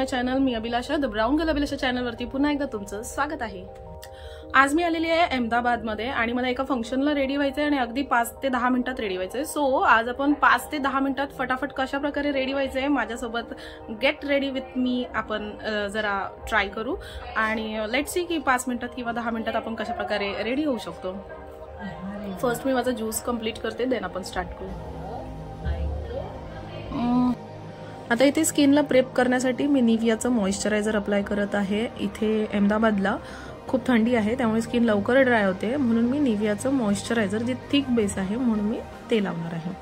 माय channel. मी Abhilasha, the brown girl Abhilasha चॅनलवरती पुन्हा एकदा तुमचं स्वागत आहे. आज मी आलेली आहे अहमदाबादमध्ये आणि मला एका फंक्शनला रेडी व्हायचंय आणि अगदी 5 ते 10 मिनिटात रेडी व्हायचंय. सो आज आपण 5 ते 10 मिनिटात फटाफट कशा प्रकारे रेडी व्हायचंय माझ्यासोबत गेट रेडी विथ मी आपण जरा ट्राय करू आणि लेट्स सी की 5 मिनिटात किंवा 10 मिनिटात आपण कशा प्रकारे रेडी होऊ शकतो. फर्स्ट मी माझा ज्यूस कंप्लीट करते, देन आपण स्टार्ट करू. आता इथे स्किनला प्रेप करण्यासाठी मी निव्हियाचं मॉइश्चरायझर अप्लाय करत आहे. इथे अहमदाबादला खूप थंडी आहे त्यामुळे स्किन लवकर ड्राय होते, म्हणून मी निव्हियाचं मॉइश्चरायझर जे थिक बेस आहे म्हणून मी ते लावणार आहे.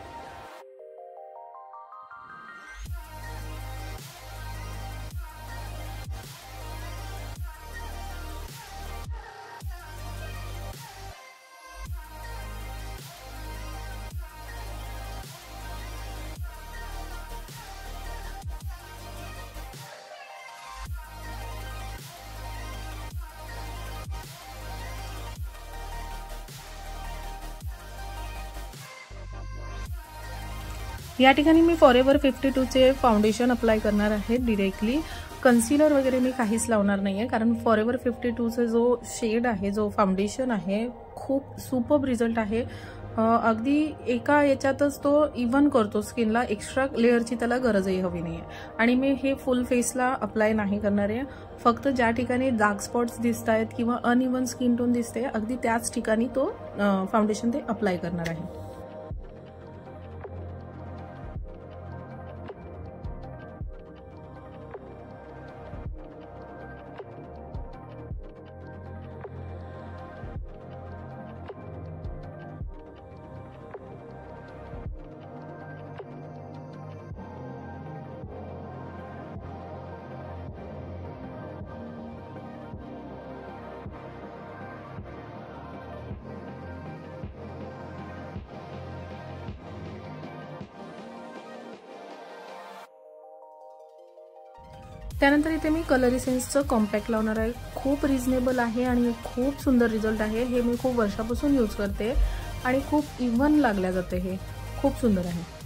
या ठिकाणी मी फॉरएव्हर 52चे फाउंडेशन अप्लाय करणार आहे. डिरेक्टली कन्सिलर वगैरे मी काहीच लावणार नाहीये, कारण फॉरएव्हर 52चा जो शेड आहे, जो फाउंडेशन आहे, खूप सुपर्ब रिझल्ट आहे. अगदी एका याच्यातच तो इव्हन करतो स्किनला, एक्स्ट्रा लेअरची त्याला गरजही हवी नाहीये. आणि मी हे फुल फेसला अप्लाय नाही करणार आहे. फक्त ज्या ठिकाणी डार्क स्पॉट्स दिसत आहेत किंवा अनइव्हन स्किन टोन दिसते अगदी त्याच ठिकाणी तो फाउंडेशन ते अप्लाय करणार आहे. त्यानंतर इथे मी कलर इसेन्सचं कॉम्पॅक्ट लावणार आहे. खूप रिझनेबल आहे आणि खूप सुंदर रिझल्ट आहे. हे मी खूप वर्षापासून यूज करते आणि खूप इव्हन लागल्या जाते. हे खूप सुंदर आहे.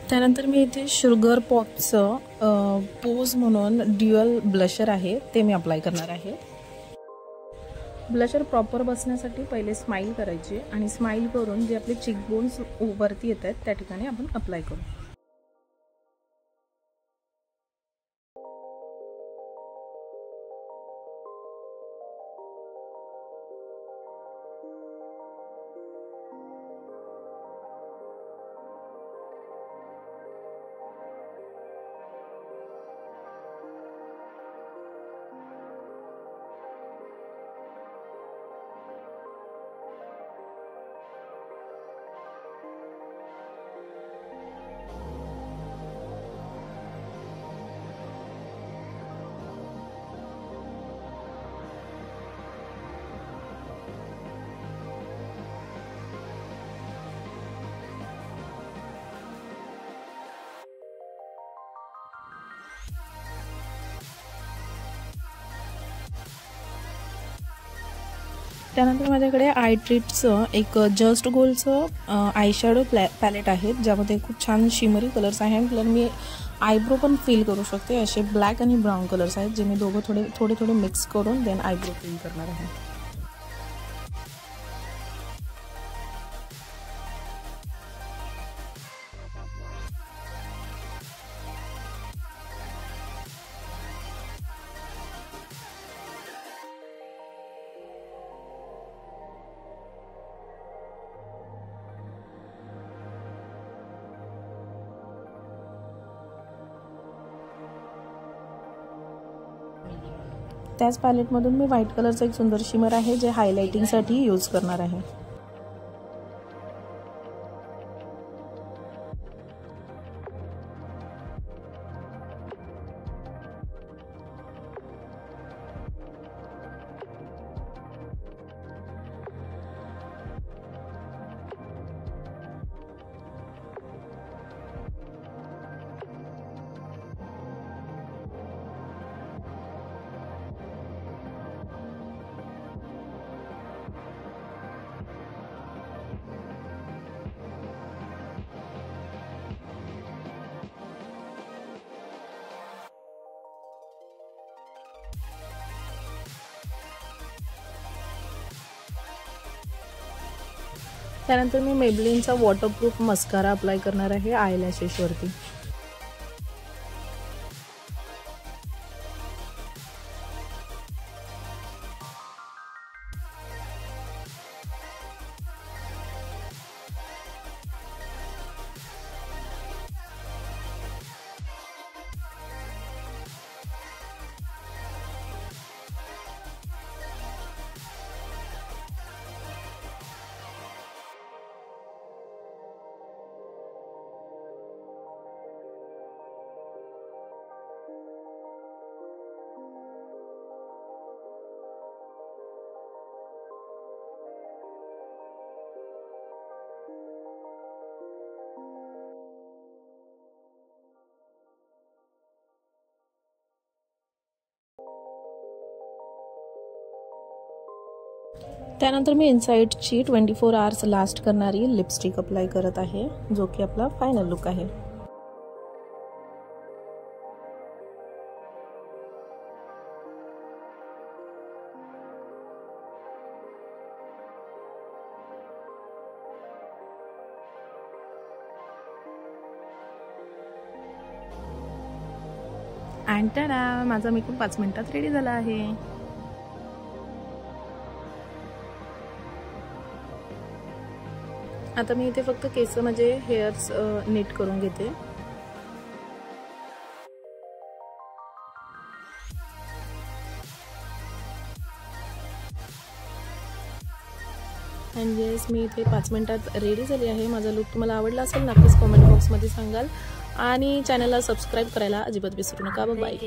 त्यानंतर मी इथे शुगर पॉपचं पोज म्हणून ड्युअल ब्लशर आहे ते मी अप्लाय करणार आहे. ब्लशर प्रॉपर बसण्यासाठी पहिले स्माइल करायची आणि स्माइल करून जे आपले चिकबोन्स वरती येत आहेत त्या ठिकाणी आपण अप्लाय करू. त्यानंतर माझ्याकडे आय ट्रीटचं एक जस्ट गोल्डचं आय शॅडो पॅलेट आहे, ज्यामध्ये खूप छान शिमरी कलर्स आहे. प्लस मी आयब्रो पण फिल करू शकते. असे ब्लॅक आणि ब्राऊन कलर्स आहेत जे मी दोघं थोडे मिक्स करून देन आयब्रो फिल करणार आहे. त्याच पॅलेटमधून मी व्हाईट कलरचं एक सुंदर शिमर आहे जे हायलाइटिंगसाठी यूज करणार आहे. त्यानंतर मी मेबलिनचा वॉटरप्रूफ मस्कारा अप्लाय करणार आहे आयलॅशेसवरती. त्यानंतर मी इनसाइडची 24 आवर्स लास्ट करणारी लिपस्टिक अप्लाय करत आहे, जो की आपला फायनल लुक आहे. अँड टाडा, माझा मेकअप 5 मिनिटात रेडी झाला आहे. आता मी इथे फक्त केस म्हणजे हेअर्स नीट करून घेते. अँड येस, मी इथे 5 मिनिटात रेडी झाली आहे. माझा लुक तुम्हाला आवडला असेल नक्कीच कमेंट बॉक्समध्ये सांगाल आणि चॅनलला सबस्क्राईब करायला अजिबात विसरू नका. बाय.